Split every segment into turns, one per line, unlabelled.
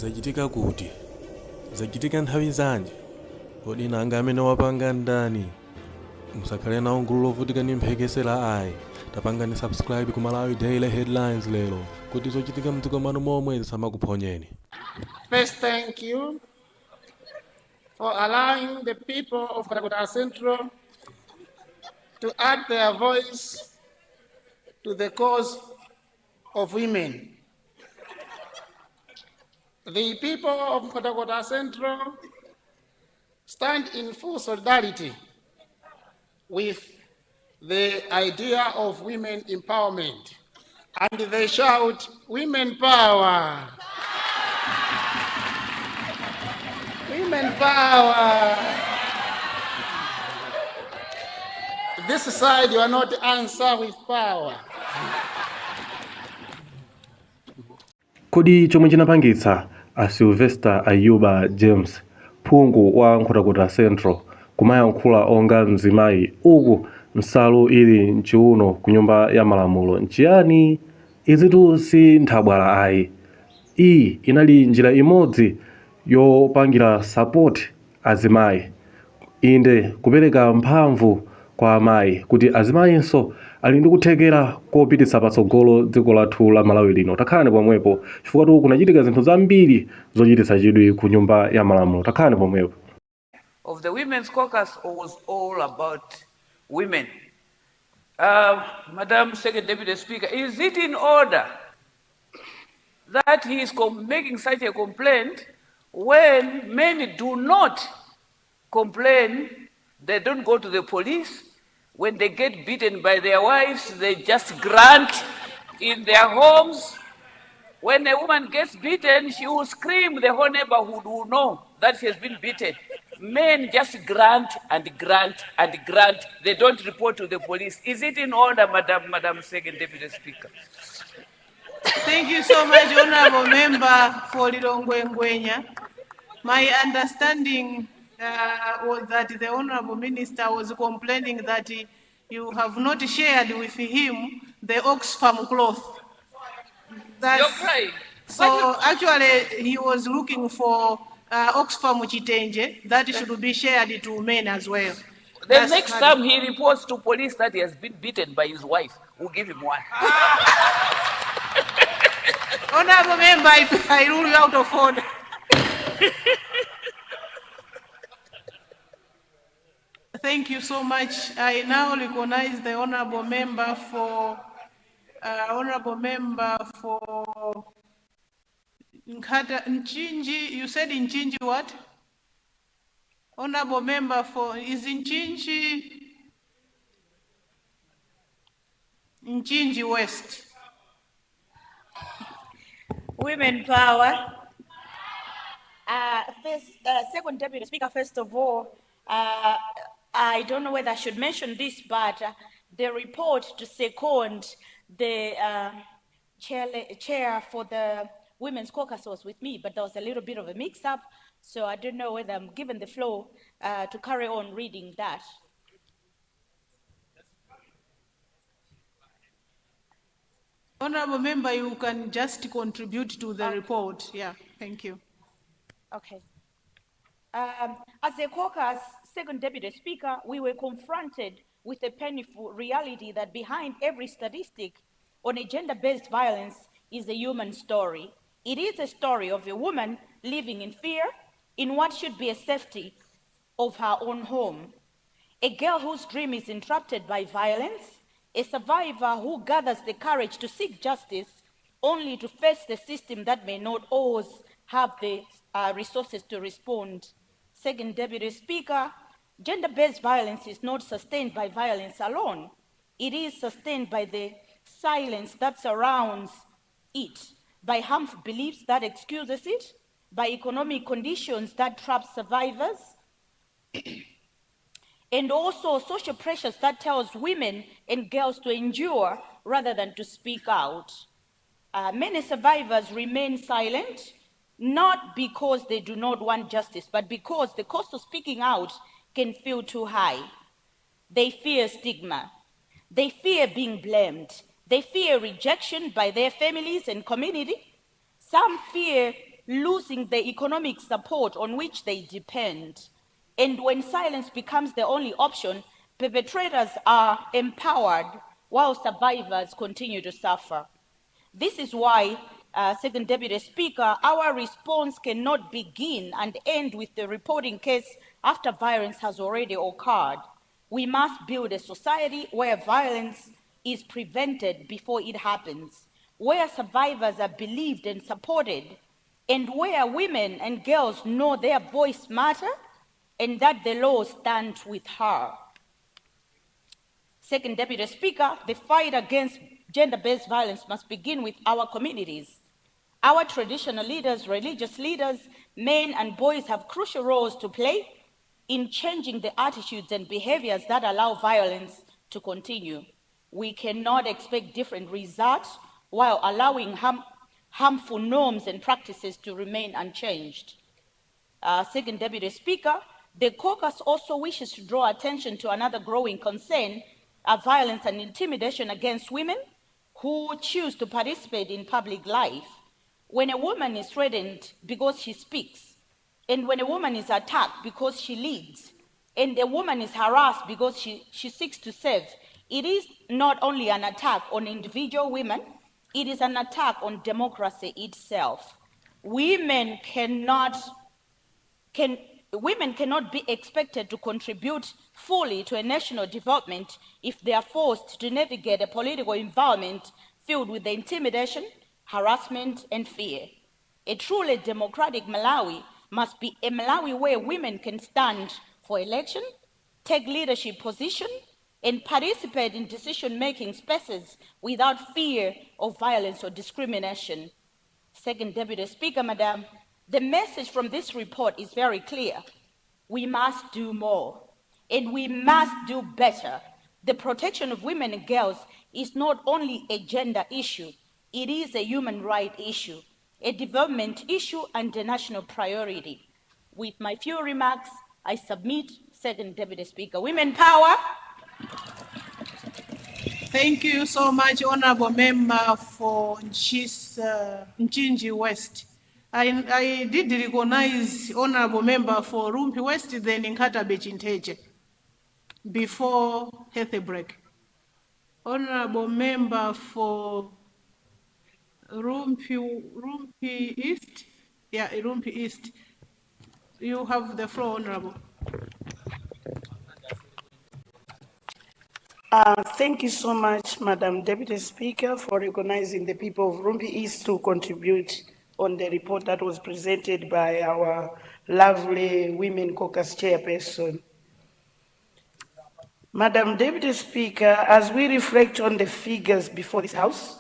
zachitika kuti zachitika nthawi zanji kodi nanga amene wapanga ndani musakhale nawo gulu lovutika ndi mphekesera ayi tapangani subscribe ku Malawi Daily Headlines lero kuti zochitika mdziko mwanu momwe zisamakuphonyeni.
First, thank you for allowing the people of Karakoram Central to add their voice to the cause of women. The people of Karakoram Central stand in full solidarity with the idea of women empowerment, and they shout, "Women power! Women power!" This side, you are not answer with power.
Kodi chomwe chinapangitsa a Sylvester Ayuba James phungu wa Nkhotakota Central kumayankhula onga mzimayi uku nsalu ili mchiuno ku nyumba ya malamulo nchiyani? Izitu si nthabwala ayi. Iyi inali njira imodzi yopangira support azimayi, inde kupereka mphamvu kwa amayi kuti azimayinso ali ndi kuthekera kopititsa patsogolo dziko lathu la Malawi lino. Takhalani pomwepo chifukwa tu kunachitika zinthu zambiri zochititsa chidwi ku nyumba ya malamulo. Takhalani pomwepo.
Of the Women's Caucus was all about women. Madam Second Deputy Speaker, is it in order that he is making such a complaint when men do not complain, they don't go to the police? When they get beaten by their wives, they just grunt in their homes. When a woman gets beaten, she will scream, the whole neighborhood will know that she has been beaten. Men just grunt and grunt and grunt. They don't report to the police. Is it in order, Madam Second Deputy Speaker?
Thank you so much, Honorable Member for Lilongwe Ngwenya. My understanding was that the Honorable Minister was complaining that you have not shared with him the Oxfam cloth.
You're crying.
So actually, he was looking for Oxfam Chitenje that should be shared to men as well.
The next time he reports to police that he has been beaten by his wife, we'll give him one.
Honorable Member, I rule you out of order. Thank you so much. I now recognize the Honorable Member for Nchinji. You said Nchinji what? Honorable Member for, is Nchinji West.
Women power. Second Deputy Speaker, first of all, I don't know whether I should mention this, but the report to second the chair for the Women's Caucus was with me, but there was a little bit of a mix-up, so I don't know whether I'm given the floor to carry on reading that.
Honorable Member, you can just contribute to the report. Yeah, thank you.
Okay. As a caucus, Second Deputy Speaker, we were confronted with a painful reality that behind every statistic on a gender-based violence is a human story. It is a story of a woman living in fear in what should be a safety of her own home. A girl whose dream is interrupted by violence, a survivor who gathers the courage to seek justice only to face the system that may not always have the resources to respond. Second Deputy Speaker, gender-based violence is not sustained by violence alone. It is sustained by the silence that surrounds it, by harmful beliefs that excuses it, by economic conditions that trap survivors, and also social pressures that tells women and girls to endure rather than to speak out. Many survivors remain silent, not because they do not want justice, but because the cost of speaking out can feel too high. They fear stigma. They fear being blamed. They fear rejection by their families and community. Some fear losing the economic support on which they depend. And when silence becomes the only option, perpetrators are empowered while survivors continue to suffer. This is why, Second Deputy Speaker, our response cannot begin and end with the reporting case after violence has already occurred. We must build a society where violence is prevented before it happens, where survivors are believed and supported, and where women and girls know their voice matters and that the law stands with her. Second Deputy Speaker, the fight against gender-based violence must begin with our communities. Our traditional leaders, religious leaders, men and boys have crucial roles to play in changing the attitudes and behaviors that allow violence to continue. We cannot expect different results while allowing harmful norms and practices to remain unchanged. Second Deputy Speaker, the caucus also wishes to draw attention to another growing concern, violence and intimidation against women who choose to participate in public life. When a woman is threatened because she speaks, and when a woman is attacked because she leads, and a woman is harassed because she seeks to serve, it is not only an attack on individual women, it is an attack on democracy itself. Women cannot be expected to contribute fully to a national development if they are forced to navigate a political environment filled with the intimidation, harassment, and fear. A truly democratic Malawi must be a Malawi where women can stand for election, take leadership position, and participate in decision-making spaces without fear of violence or discrimination. Second Deputy Speaker, Madam, the message from this report is very clear. We must do more, and we must do better. The protection of women and girls is not only a gender issue, it is a human rights issue, a development issue, and a national priority. With my few remarks, I submit, Second Deputy Speaker. Women power.
Thank you so much, Honorable Member for Nchinji West. I did recognize Honorable Member for Rumpi West, then Nkatabe Chinteche, before health break. Honorable Member for Rumpi East, Rumpi East. You have the floor, Honorable.
Thank you so much, Madam Deputy Speaker, for recognizing the people of Rumpi East to contribute on the report that was presented by our lovely Women Caucus Chairperson. Madam Deputy Speaker, as we reflect on the figures before this House,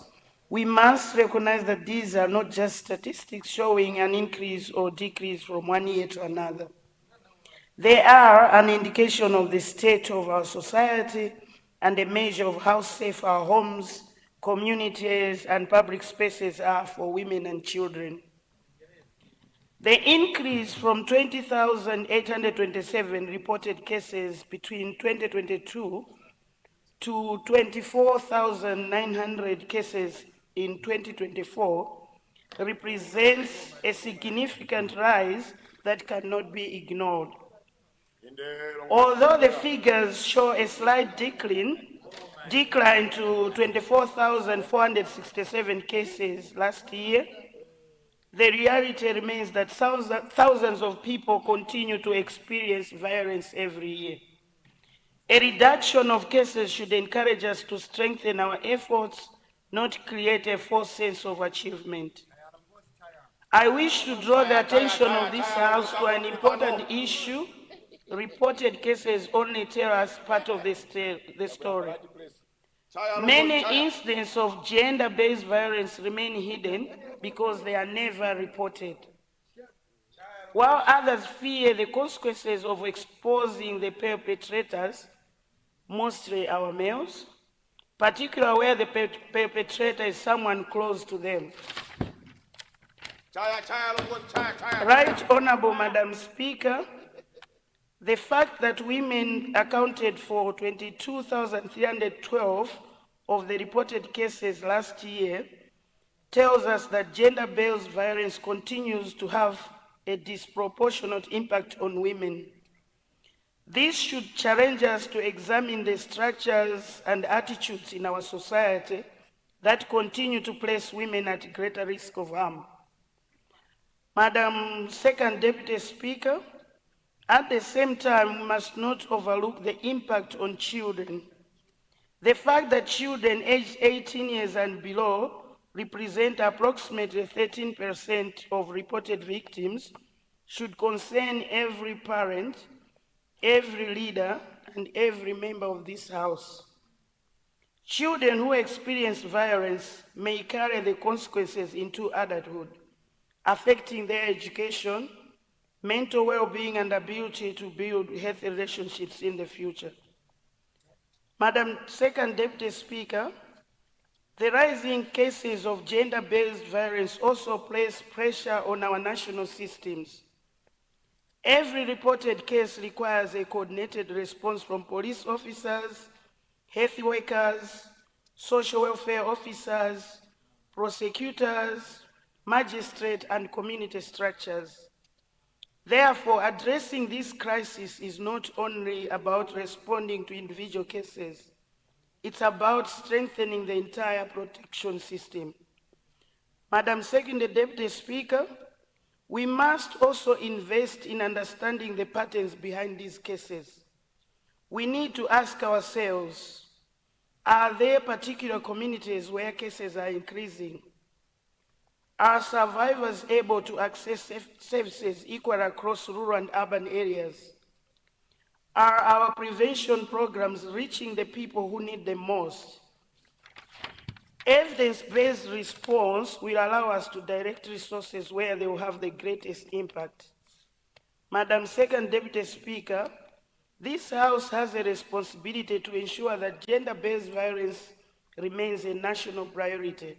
we must recognize that these are not just statistics showing an increase or decrease from one year to another. They are an indication of the state of our society and a measure of how safe our homes, communities, and public spaces are for women and children. The increase from 20,827 reported cases between 2022 to 24,900 cases in 2024 represents a significant rise that cannot be ignored. Although the figures show a slight decline to 24,467 cases last year, the reality remains that thousands of people continue to experience violence every year. A reduction of cases should encourage us to strengthen our efforts, not create a false sense of achievement. I wish to draw the attention of this House to an important issue. Reported cases only tell us part of the story. Many incidents of gender-based violence remain hidden because they are never reported. While others fear the consequences of exposing the perpetrators, mostly our males, particularly where the perpetrator is someone close to them. Right, Honorable Madam Speaker, the fact that women accounted for 22,312 of the reported cases last year tells us that gender-based violence continues to have a disproportionate impact on women. This should challenge us to examine the structures and attitudes in our society that continue to place women at greater risk of harm. Madam Second Deputy Speaker, at the same time, we must not overlook the impact on children. The fact that children aged 18 years and below represent approximately 13% of reported victims should concern every parent, every leader, and every member of this House. Children who experience violence may carry the consequences into adulthood, affecting their education, mental well-being, and ability to build healthy relationships in the future. Madam Second Deputy Speaker, the rising cases of gender-based violence also place pressure on our national systems. Every reported case requires a coordinated response from police officers, health workers, social welfare officers, prosecutors, magistrate, and community structures. Therefore, addressing this crisis is not only about responding to individual cases, it's about strengthening the entire protection system. Madam Second Deputy Speaker, we must also invest in understanding the patterns behind these cases. We need to ask ourselves, are there particular communities where cases are increasing? Are survivors able to access services equal across rural and urban areas? Are our prevention programs reaching the people who need them most? Evidence-based response will allow us to direct resources where they will have the greatest impact. Madam Second Deputy Speaker, this House has a responsibility to ensure that gender-based violence remains a national priority.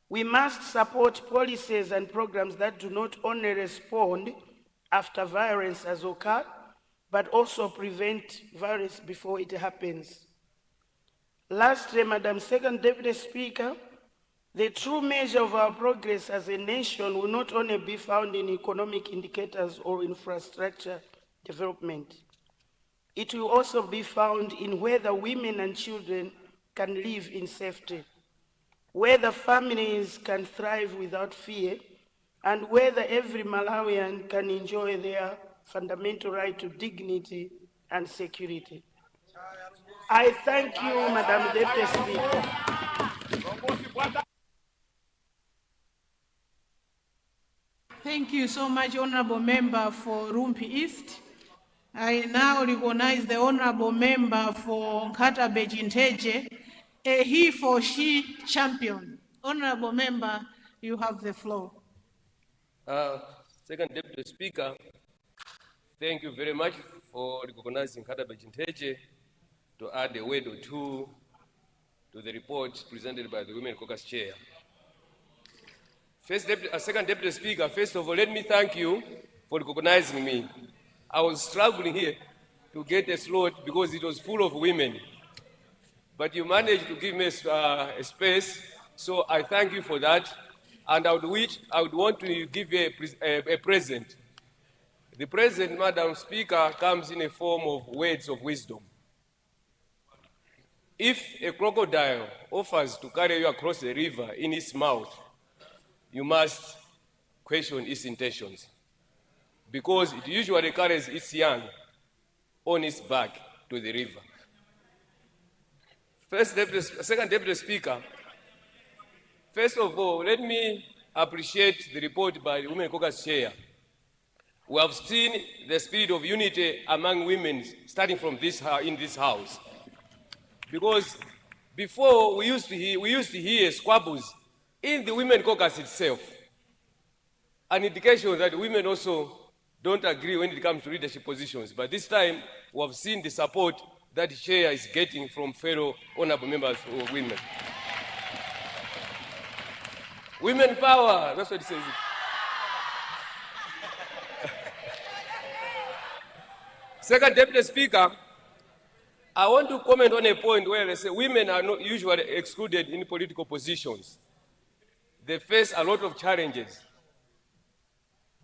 We must support policies and programs that do not only respond after violence has occurred, but also prevent violence before it happens. Lastly, Madam Second Deputy Speaker, the true measure of our progress as a nation will not only be found in economic indicators or infrastructure development. It will also be found in whether women and children can live in safety, whether families can thrive without fear, and whether every Malawian can enjoy their fundamental right to dignity and security. I thank you, Madam Deputy Speaker.
Thank you so much, Honorable Member for Rumpi East. I now recognize the Honorable Member for Nkatabe Jinteje, a he for she champion. Honorable Member, you have the floor.
Second Deputy Speaker, thank you very much for recognizing Nkatabe Jinteje to add a word or two to the report presented by the Women Caucus Chair. Second Deputy Speaker, first of all, let me thank you for recognizing me. I was struggling here to get a slot because it was full of women. But you managed to give me a space, so I thank you for that. And I would want to give you a present. The present, Madam Speaker, comes in a form of words of wisdom. If a crocodile offers to carry you across the river in its mouth, you must question its intentions, because it usually carries its young on its back to the river. Second Deputy Speaker, first of all, let me appreciate the report by the Women Caucus Chair. We have seen the spirit of unity among women starting from in this House. Because before we used to hear squabbles in the Women Caucus itself, an indication that women also don't agree when it comes to leadership positions. But this time, we have seen the support that the chair is getting from fellow honorable members of women. Women power, that's what it says. Second Deputy Speaker, I want to comment on a point where they say women are not usually excluded in political positions. they face a lot of challenges.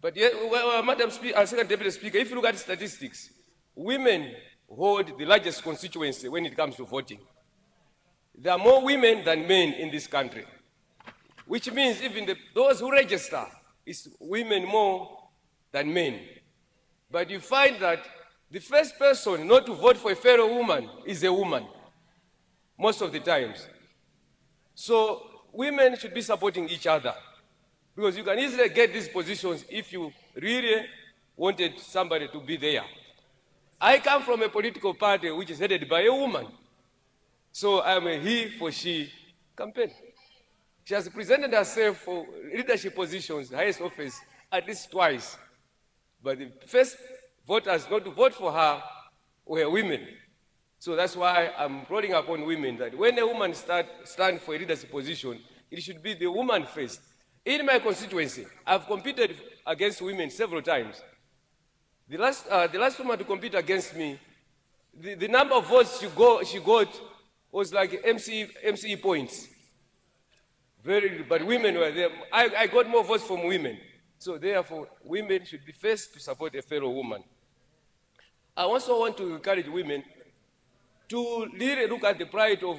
But yet, Madam Speaker, Second Deputy Speaker, if you look at statistics, women hold the largest constituency when it comes to voting. There are more women than men in this country, which means even those who register is women more than men. But you find that the first person not to vote for a fellow woman is a woman, most of the times. So women should be supporting each other, because you can easily get these positions if you really wanted somebody to be there. I come from a political party which is headed by a woman. So I'm a he for she campaign. She has presented herself for leadership positions, highest office, at least twice. But the first voters not to vote for her were women. So that's why I'm calling upon women that when a woman stand for a leadership position, it should be the woman first. In my constituency, I've competed against women several times. The last woman to compete against me, the number of votes she got was like MCE points. But women were there. I got more votes from women. So therefore, women should be first to support a fellow woman. I also want to encourage women to really look at the plight of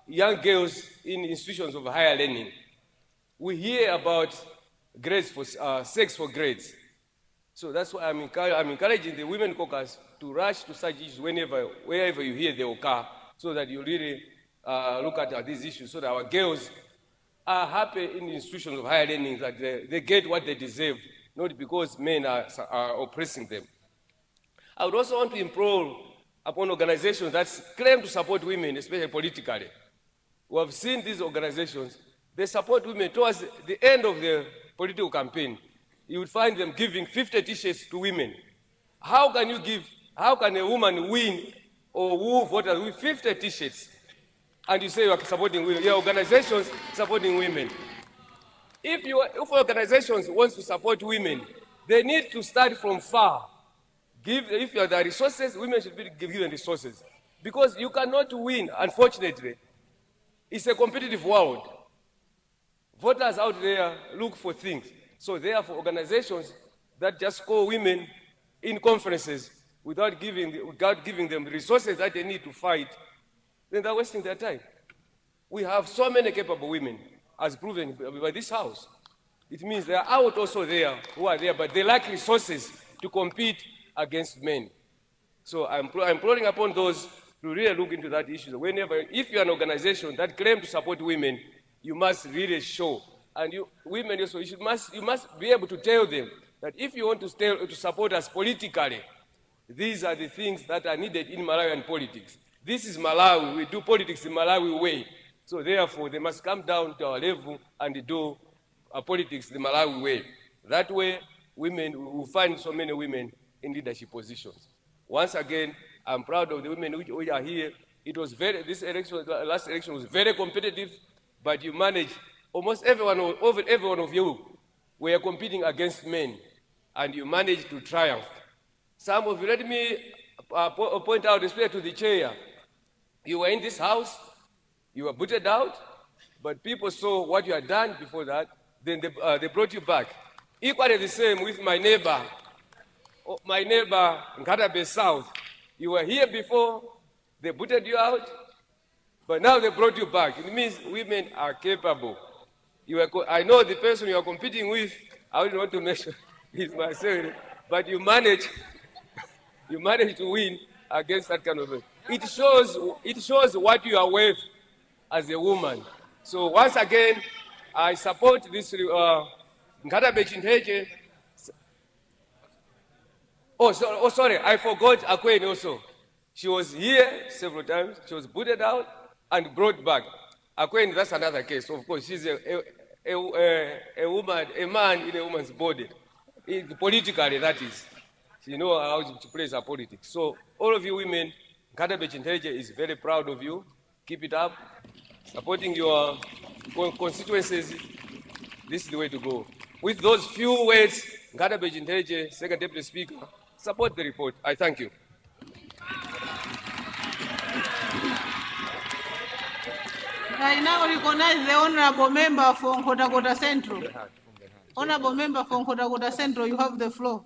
young girls in institutions of higher learning. We hear about grades for sex for grades. So that's why I'm encouraging the Women Caucus to rush to such issues wherever you hear they occur, so that you really look at these issues, so that our girls are happy in the institutions of higher learning, that they get what they deserve, not because men are oppressing them. I would also want to implore upon organizations that claim to support women, especially politically. We have seen these organizations, they support women towards the end of the political campaign. You would find them giving 50 t-shirts to women. How can a woman win or woo voters with 50 t-shirts? And you say you are supporting women, your organizations supporting women. If organizations want to support women, they need to start from far. If you are the resources, women should be given resources. Because you cannot win, unfortunately. It's a competitive world. Voters out there look for things. So therefore, organizations that just call women in conferences without giving them the resources that they need to fight, then they're wasting their time. We have so many capable women, as proven by this House. It means they are out also there, who are there, but they lack resources to compete against men. So I'm calling upon those to really look into that issue. If you're an organization that claims to support women, you must really show. And women also, you must be able to tell them that if you want to support us politically, these are the things that are needed in Malawian politics. This is Malawi. We do politics the Malawi way. So therefore, they must come down to our level and do politics the Malawi way. That way, women will find so many women in leadership positions. Once again, I'm proud of the women who are here. Last election was very competitive, but you managed. Almost every one of you were competing against men, and you managed to triumph. Some of you, let me point out, especially to the chair, you were in this House, you were booted out, but people saw what you had done before that, then they brought you back. Equally the same with my neighbor, Nkatabe South. You were here before, they booted you out, but now they brought you back. It means women are capable. I know the person you are competing with, I don't want to mention his myself, but you manage to win against that kind of thing. It shows what you are worth as a woman. So once again, I support this Nkatabe Chinheche. Sorry, I forgot Akhale also. She was here several times. She was booted out and brought back. Akhale, that's another case. Of course, she's a woman, a man in a woman's body. Politically, that is. She knows how to place her politics. So all of you women, Nkatabe Chinheche is very proud of you. Keep it up. Supporting your constituencies, this is the way to go. With those few words, Nkatabe Chinheche, Second Deputy Speaker, support the report. I thank you.
I now recognize the honorable member for Nkhotakota Central. Honorable member for Nkhotakota Central, you have the floor.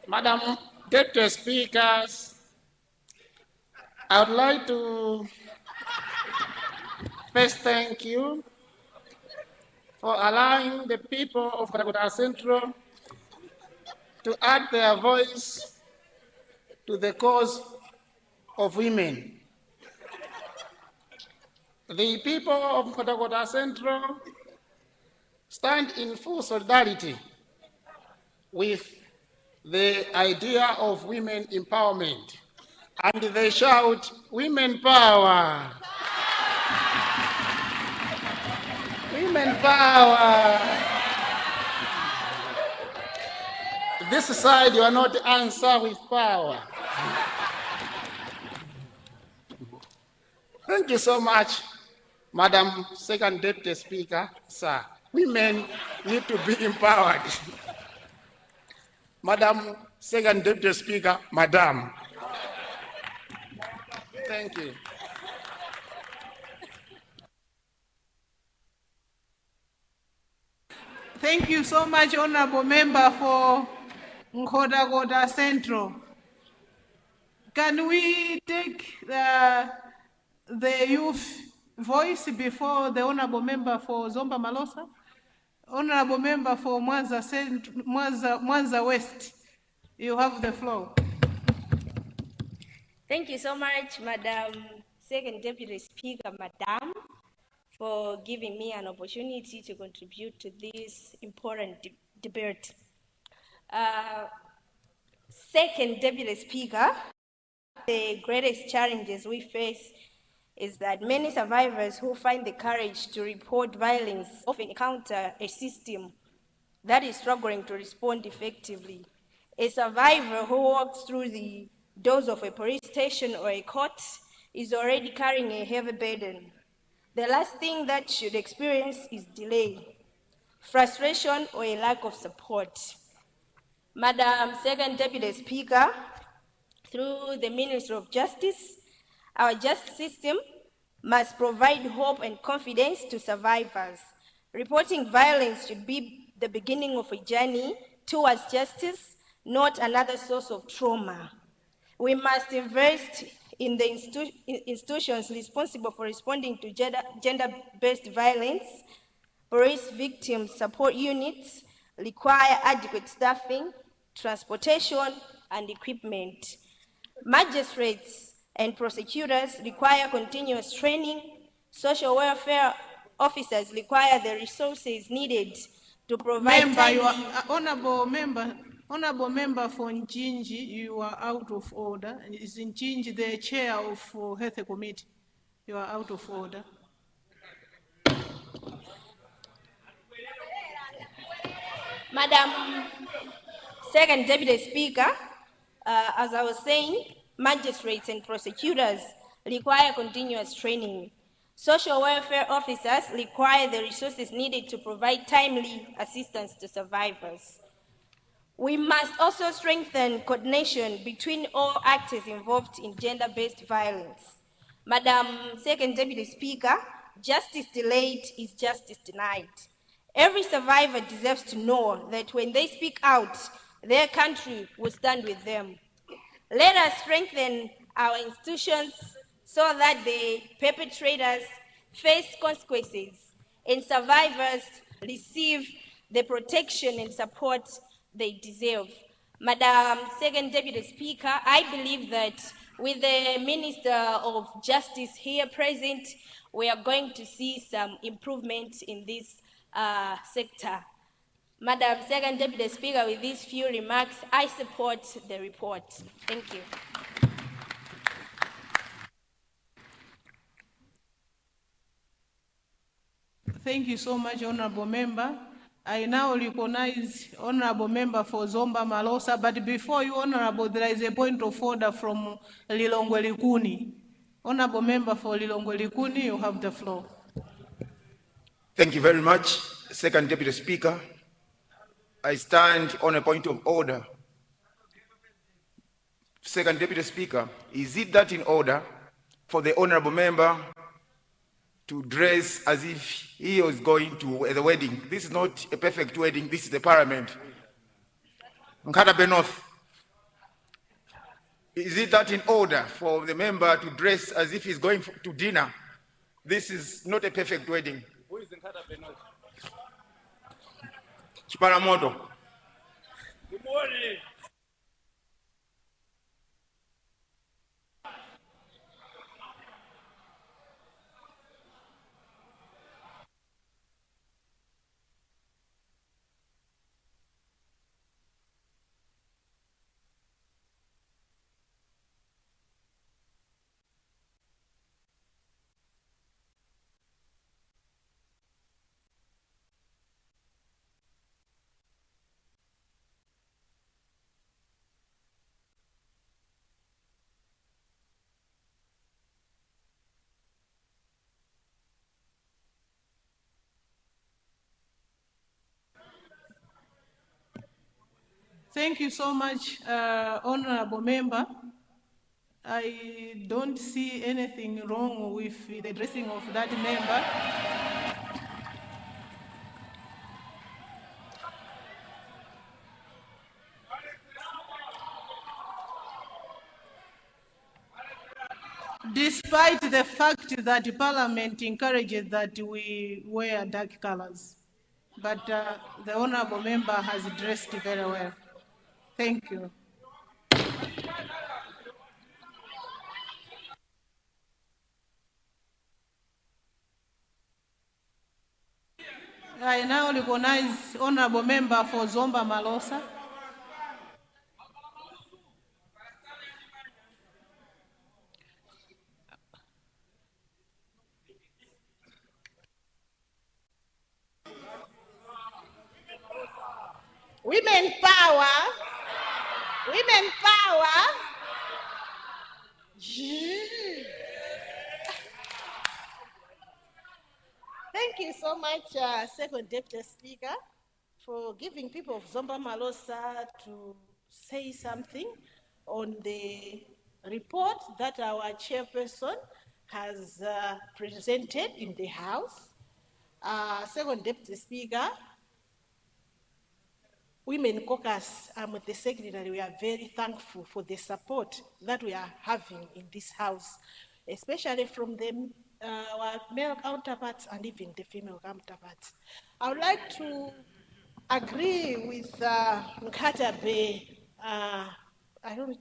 Madam Deputy Speakers, I would like to first thank you for allowing the people of Nkhotakota Central to add their voice to the cause of women. The people of Nkhotakota Central stand in full solidarity with the idea of women empowerment, and they shout, "Women power! Women power!" This side, you are not answer with power. Thank you so much, Madam Second Deputy Speaker, sir. Women need to be empowered. Madam Second Deputy Speaker, Madam. Thank you.
Thank you so much, honorable member for Nkhotakota Central. Can we take the youth voice before the honorable member for Zomba Malosa? Honorable member for Mwanza West, you have the floor.
Thank you so much, Madam Second Deputy Speaker, Madam, for giving me an opportunity to contribute to this important debate. Second Deputy Speaker, the greatest challenges we face is that many survivors who find the courage to report violence often encounter a system that is struggling to respond effectively. A survivor who walks through the doors of a police station or a court is already carrying a heavy burden. The last thing that should experience is delay, frustration, or a lack of support. Madam Second Deputy Speaker, through the Ministry of Justice, our justice system must provide hope and confidence to survivors. Reporting violence should be the beginning of a journey towards justice, not another source of trauma. We must invest in the institutions responsible for responding to gender-based violence. Police victim support units require adequate staffing, transportation, and equipment. Magistrates and prosecutors require continuous training. Social welfare officers require the resources needed to provide
Honorable member for Nchinji, you are out of order. Is Nchinji the chair of Health Committee? You are out of order.
Madam Second Deputy Speaker, as I was saying, magistrates and prosecutors require continuous training. Social welfare officers require the resources needed to provide timely assistance to survivors. We must also strengthen coordination between all actors involved in gender-based violence. Madam Second Deputy Speaker, justice delayed is justice denied. Every survivor deserves to know that when they speak out, their country will stand with them. Let us strengthen our institutions so that the perpetrators face consequences and survivors receive the protection and support they deserve. Madam Second Deputy Speaker, I believe that with the Minister of Justice here present, we are going to see some improvement in this sector. Madam Second Deputy Speaker, with these few remarks, I support the report. Thank you.
Thank you so much, honorable member. I now recognize Honorable Member for Zomba Malosa, but before you, Honorable, there is a point of order from Lilongwe Likuni. Honorable Member for Lilongwe Likuni, you have the floor.
Thank you very much, Second Deputy Speaker. I stand on a point of order. Second Deputy Speaker, is it that in order for the Honorable Member to dress as if he was going to the wedding? This is not a perfect wedding, this is the Parliament. Nkatabe North. Is it that in order for the member to dress as if he's going to dinner? This is not a perfect wedding. Who is Nkatabe North? Chiparamoto. Good morning.
Thank you so much, Honorable Member. I don't see anything wrong with the dressing of that member. Despite the fact that Parliament encourages that we wear dark colors. But the Honorable Member has dressed very well. Thank you. I now recognize Honorable Member for Zomba Malosa.
Women power. Women power. Thank you so much, Second Deputy Speaker, for giving people of Zomba Malosa to say something on the report that our chairperson has presented in the House. Second Deputy Speaker, Women Caucus, I'm the Secretary, we are very thankful for the support that we are having in this House, especially from our male counterparts and even the female counterparts. I would like to agree with Nkatabe, Honorable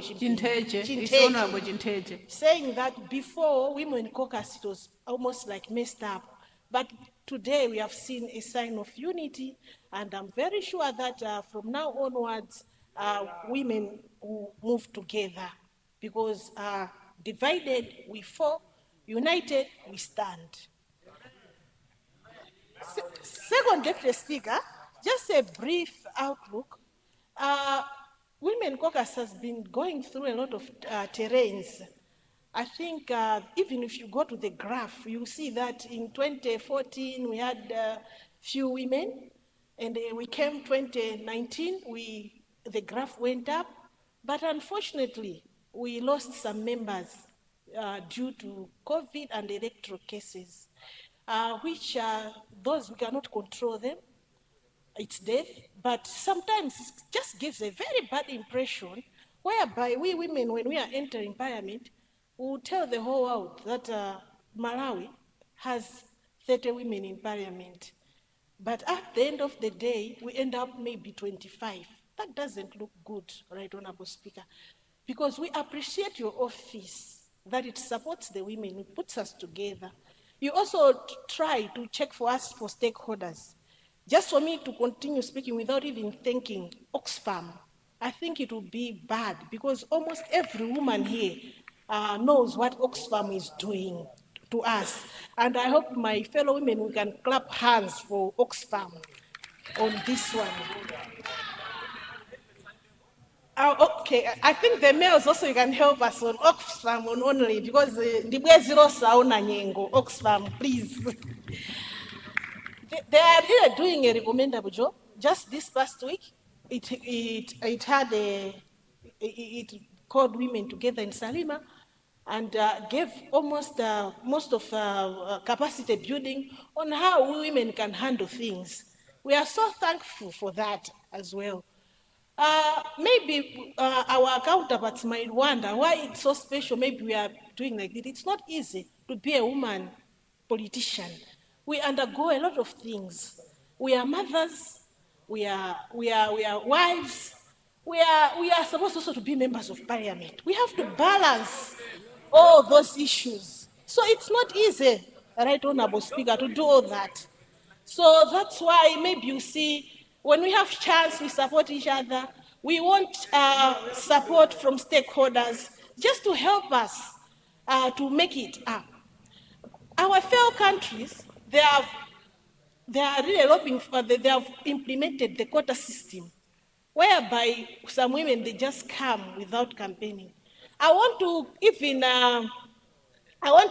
Chinteje,
saying that before Women Caucus, it was almost like messed up. But today we have seen a sign of unity, and I'm very sure that from now onwards, women will move together, because divided we fall, united we stand. Second Deputy Speaker, just a brief outlook. Women Caucus has been going through a lot of terrains. I think even if you go to the graph, you see that in 2014 we had few women, and we came 2019, the graph went up, but unfortunately we lost some members due to COVID and electoral cases, which those we cannot control them. It's death, but sometimes it just gives a very bad impression, whereby we women, when we are entering Parliament, we will tell the whole world that Malawi has 30 women in Parliament. But at the end of the day, we end up maybe 25. That doesn't look good, right, Honorable Speaker? Because we appreciate your office, that it supports the women, it puts us together. You also try to check for us for stakeholders. Just for me to continue speaking without even thanking Oxfam, I think it would be bad, because almost every woman here knows what Oxfam is doing to us. And I hope my fellow women, we can clap hands for Oxfam on this one. Okay, I think the males also, you can help us on Oxfam on only, because the Bweziro Sauna Nyengo, Oxfam, please. They are really doing a recommendable job. Just this past week, it called women together in Salima and gave almost most of capacity building on how women can handle things. We are so thankful for that as well. Maybe our counterparts might wonder why it's so special. Maybe we are doing like this. It's not easy to be a woman politician. We undergo a lot of things. We are mothers. We are wives. We are supposed also to be members of parliament. We have to balance all those issues. So it's not easy, Right Honorable Speaker, to do all that. So that's why maybe you see, when we have chance, we support each other. We want support from stakeholders just to help us to make it up. Our fellow countries, they are really hoping for, they have implemented the quota system, whereby some women, they just come without campaigning. I want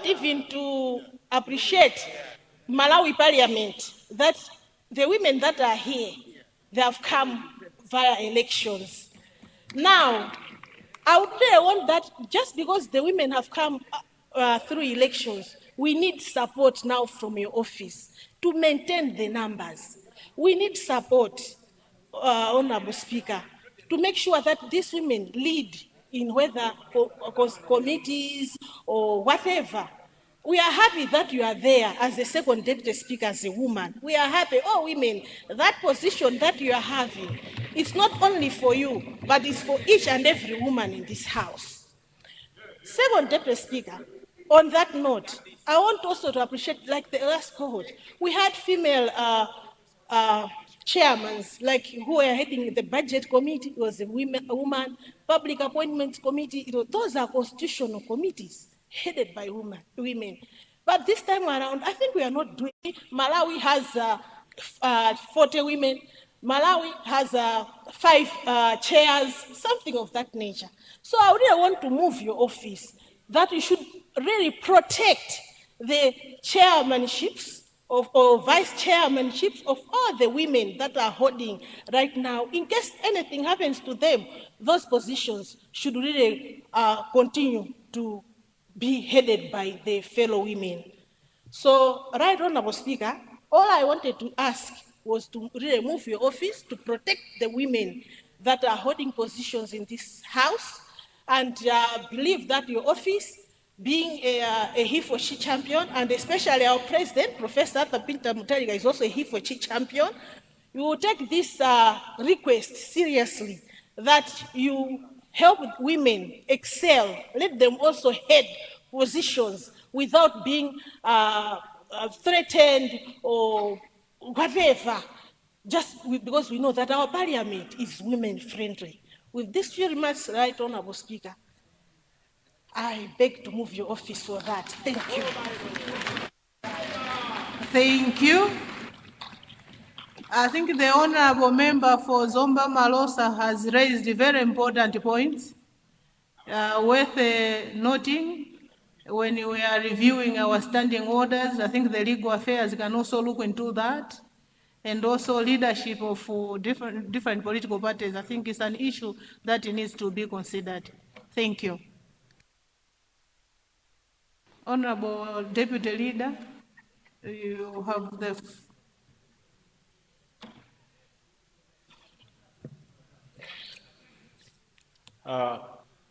even to appreciate Malawi Parliament, that the women that are here, they have come via elections. Now, I would really want that, just because the women have come through elections, we need support now from your office to maintain the numbers. We need support, Honorable Speaker, to make sure that these women lead in whether committees or whatever. We are happy that you are there as the second deputy speaker, as a woman. We are happy, oh women, that position that you are having, it's not only for you, but it's for each and every woman in this house. Second deputy speaker, on that note, I want also to appreciate, like the last cohort, we had female chairmen, like who are heading the budget committee, it was a woman, public appointments committee, those are constitutional committees headed by women. But this time around, I think we are not doing it. Malawi has 40 women. Malawi has 5 chairs, something of that nature. So I really want to move your office that you should really protect the chairmanships or vice chairmanships of all the women that are holding right now. In case anything happens to them, those positions should really continue to be headed by the fellow women. So, Right Honorable Speaker, all I wanted to ask was to really move your office to protect the women that are holding positions in this house, and believe that your office, being a he for she champion, and especially our president, Professor Pinta Mutariga, is also a he for she champion, you will take this request seriously, that you help women excel, let them also head positions without being threatened or whatever, just because we know that our parliament is women friendly. With this few remarks, Right Honorable Speaker, I beg to move your office for that. Thank you.
Thank you. I think the honorable member for Zomba Malosa has raised very important points worth noting. When we are reviewing our standing orders, I think the legal affairs can also look into that, and also leadership of different political parties. I think it's an issue that needs to be considered. Thank you. Honorable Deputy Leader, you have the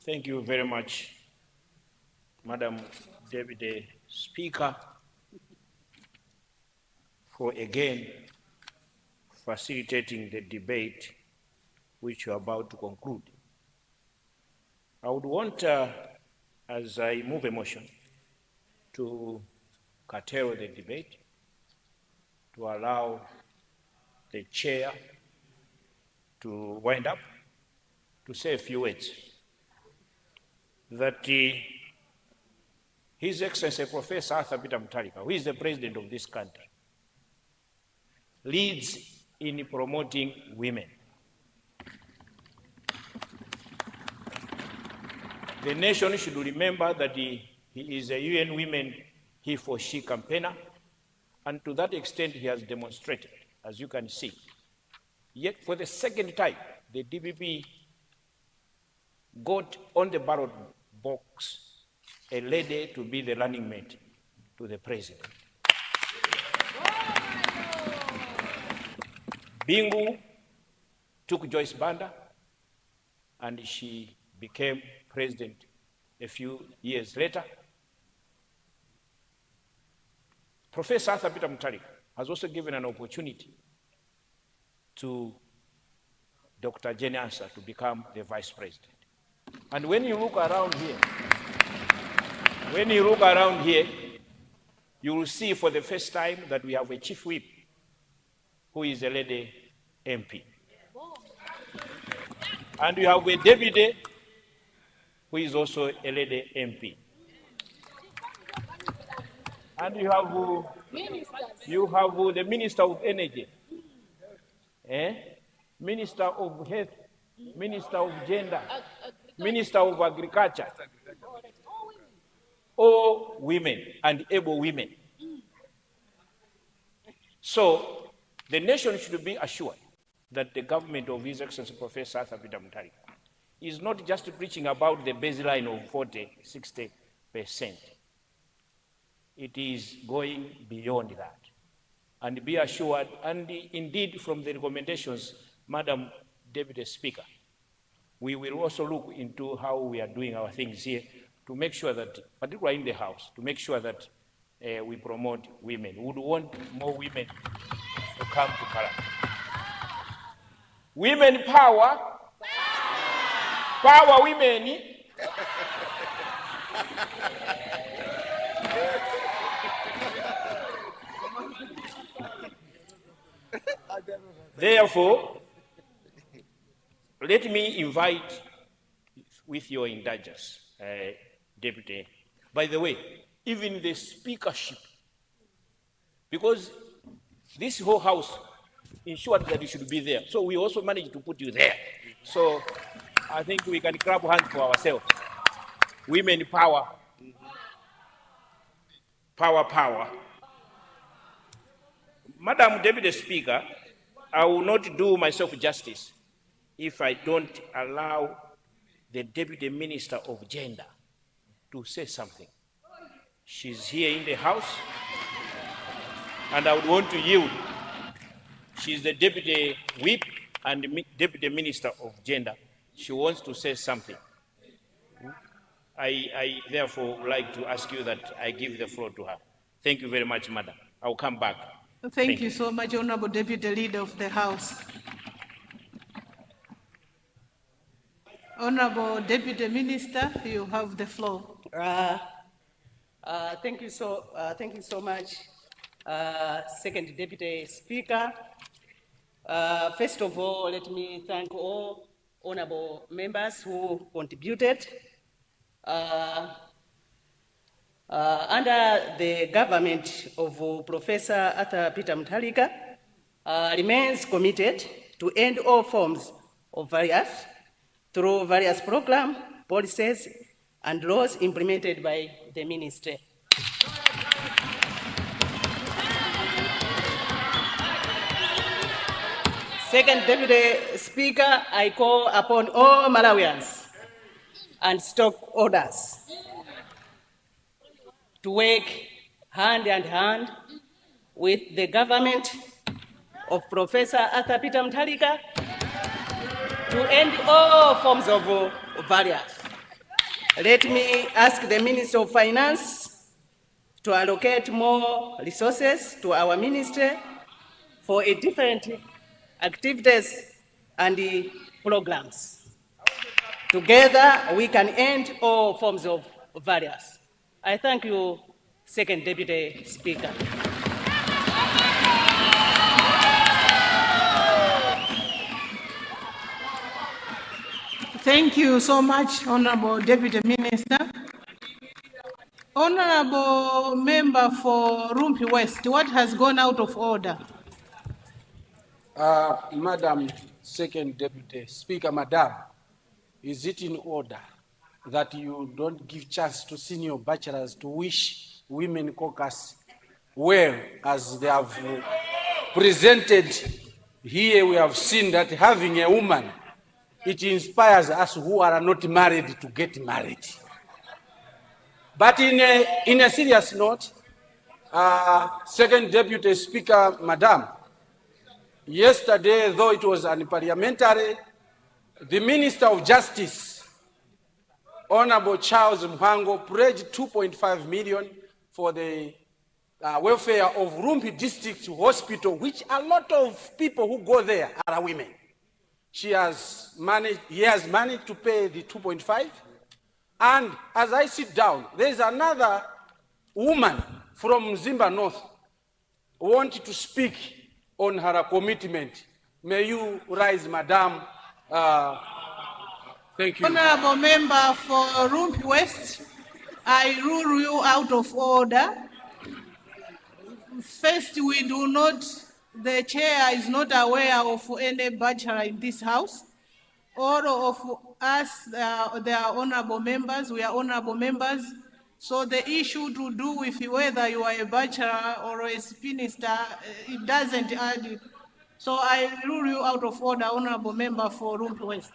Thank you very much, Madam Deputy Speaker, for again facilitating the debate which you are about to conclude. I would want, as I move a motion, to curtail the debate, to allow the chair to wind up, to say a few words, that he His Excellency Professor Arthur Peter Mutharika, who is the president of this country, leads in promoting women. The nation should remember that he is a UN Women He for She campaigner, and to that extent he has demonstrated, as you can see. Yet for the second time, the DPP got on the ballot box a lady to be the running mate to the president. Bingu took Joyce Banda, and she became president a few years later. Professor Arthur Peter Mutharika has also given an opportunity to Dr. Jenny Ansah to become the vice president. And when you look around here, you will see for the first time that we have a chief whip who is a lady MP. And you have a deputy who is also a lady MP. And you have the Minister of Energy, Minister of Health, Minister of Gender, Minister of Agriculture, all women and able women. So the nation should be assured that the government of His Excellency Professor Arthur Peter Mutharika is not just preaching about the baseline of 40–60%. It is going beyond that. And be assured, and indeed from the recommendations, Madam Deputy Speaker, we will also look into how we are doing our things here to make sure that, particularly in the House, to make sure that we promote women. We would want more women to come to Parliament. Women power, power women. Therefore, let me invite, with your indulgence, Deputy, by the way, even the speakership, because this whole House ensured that you should be there. So we also managed to put you there. So I think we can clap hands for ourselves. Women power. Power, power. Madam Deputy Speaker, I will not do myself justice if I don't allow the Deputy Minister of Gender to say something. She's here in the House, and I would want to yield. She's the Deputy Whip and Deputy Minister of Gender. She wants to say something. I therefore would like to ask you that I give the floor to her. Thank you very much, Madam. I will come back.
Thank you so much, Honorable Deputy Leader of the House. Honorable Deputy Minister, you have the floor.
Thank you so much, Second Deputy Speaker. First of all, let me thank all honorable members who contributed. Under the government of Professor Arthur Peter Mutharika, remains committed to end all forms of violence through various programs, policies, and laws implemented by the ministry. Second Deputy Speaker, I call upon all Malawians and stockholders to work hand in hand with the government of Professor Arthur Peter Mutharika to end all forms of violence. Let me ask the Minister of Finance to allocate more resources to our ministry for different activities and programs. Together, we can end all forms of violence. I thank you, Second Deputy Speaker.
Thank you so much, Honorable Deputy Minister. Honorable member for Rumpi West, what has gone out of order?
Madam Second Deputy Speaker, Madam, is it in order that you don't give chance to senior bachelors to wish women caucus well, as they have presented here? We have seen that having a woman, it inspires us who are not married to get married. But in a serious note, Second Deputy Speaker, Madam, yesterday, though it was unparliamentary, the Minister of Justice, Honorable Charles Mhango, pledged 2.5 million for the welfare of Rumpi District Hospital, which a lot of people who go there are women. He has managed to pay the 2.5. And as I sit down, there is another woman from Zimba North who wanted to speak on her commitment. May you rise, Madam. Thank you.
Honorable member for Rumpi West, I rule you out of order. First, the chair is not aware of any bachelor in this house. All of us, they are honorable members, we are honorable members. So the issue to do with whether you are a bachelor or a minister, it doesn't add. So I rule you out of order, honorable member for Rumpi West.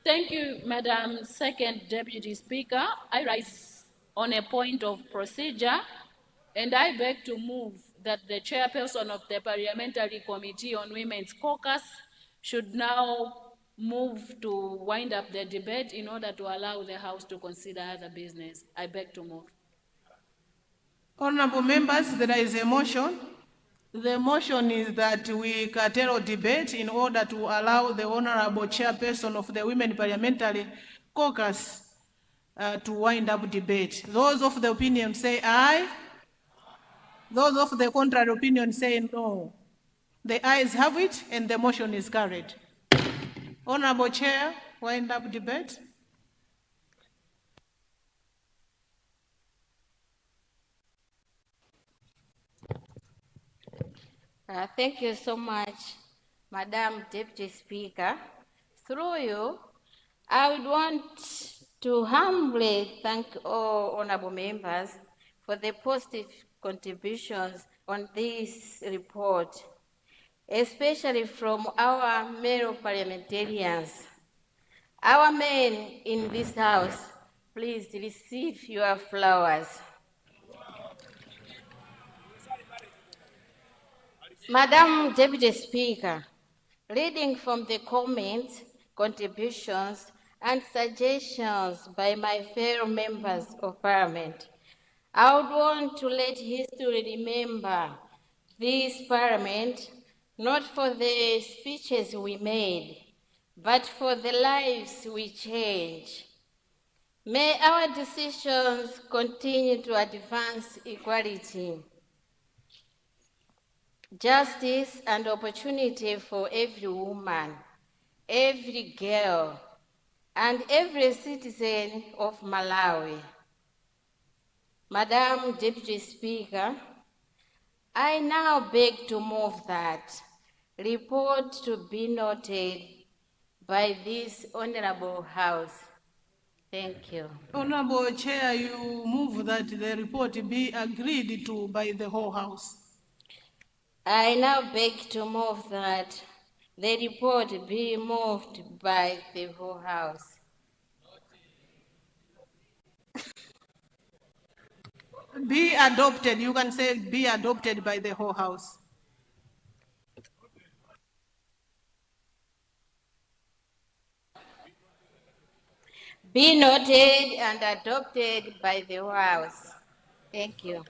Thank you, Madam Second Deputy Speaker. I rise on a point of procedure, and I beg to move that the chairperson of the Parliamentary Committee on Women's Caucus should now move to wind up the debate in order to allow the House to consider other business. I beg to move.
Honorable members, there is a motion. The motion is that we curtail debate in order to allow the honorable chairperson of the Women Parliamentary Caucus to wind up debate. Those of the opinion say aye. Those of the contrary opinion say no. The ayes have it and the motion is carried. Honorable Chair, wind up debate.
Thank you so much, Madam Deputy Speaker. Through you, I would want to humbly thank all honorable members for the positive contributions on this report, especially from our male parliamentarians. Our men in this house, please receive your flowers. Madam Deputy Speaker, reading from the comments, contributions, and suggestions by my fellow members of Parliament, I would want to let history remember this Parliament not for the speeches we made, but for the lives we change. May our decisions continue to advance equality, justice, and opportunity for every woman, every girl, and every citizen of Malawi. Madam Deputy Speaker, I now beg to move that report to be noted by this honorable House. Thank you.
Honorable Chair, you move that the report be agreed to by the whole House.
I now beg to move that the report be moved by the whole House.
Be adopted, you can say be adopted by the whole House.
Be noted and adopted by the whole House. Thank you.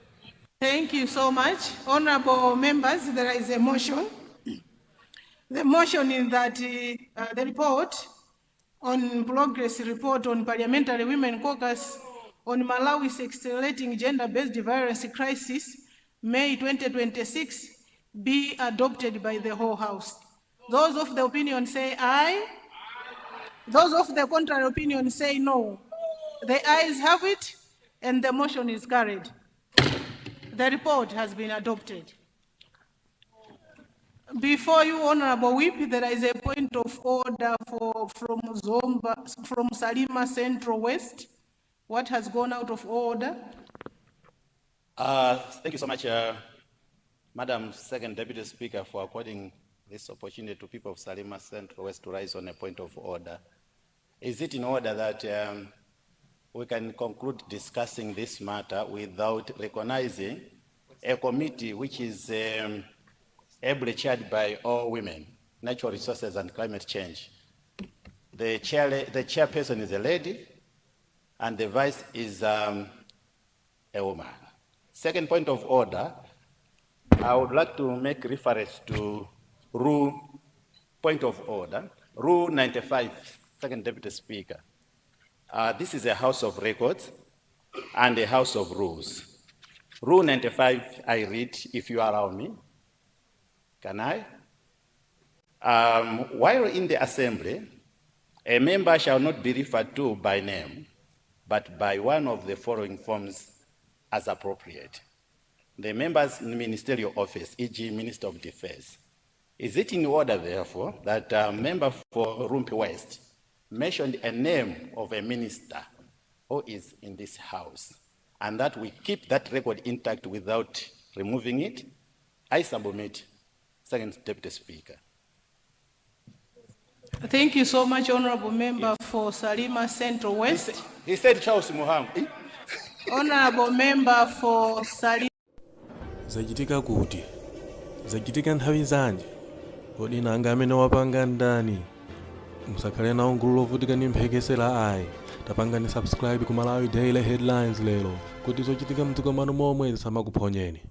Thank you so much. Honorable members, there is a motion. The motion is that the report on progress report on Parliamentary Women Caucus on Malawi's accelerating gender-based violence crisis, May 2026, be adopted by the whole House. Those of the opinion say aye. Those of the contrary opinion say no. The ayes have it, and the motion is carried. The report has been adopted. Before you, Honorable Whip, there is a point of order from Salima Central West. What has gone out of order?
Thank you so much, Madam Second Deputy Speaker, for according this opportunity to people of Salima Central West to rise on a point of order. Is it in order that we can conclude discussing this matter without recognizing a committee which is ably chaired by all women, natural resources and climate change? The chairperson is a lady, and the vice is a woman. Second point of order, I would like to make reference to point of order, Rule 95, Second Deputy Speaker. This is a House of Records and a House of Rules. Rule 95, I read, if you allow me. Can I? While in the Assembly, a member shall not be referred to by name, but by one of the following forms as appropriate. The member's ministerial office, e.g. Minister of Defense. Is it in order, therefore, that a member for Rumpi West mentioned a name of a minister who is in this House, and that we keep that record intact without removing it? I submit, Second Deputy Speaker.
Thank you so much, Honorable Member for Salima Central West.
He said Charles Muhammad.
Honorable Member for Salima.
Zachitika kuti? Zachitika nthawi zanji? Kodi nanga amene wapanga ndani? Musakhale nawo gulu lovutika ndi mphekesera ayi. Tapangani subscribe ku Malawi Daily Headlines lero kuti zochitika mdziko mwanu momwe zisamakuphonyeni.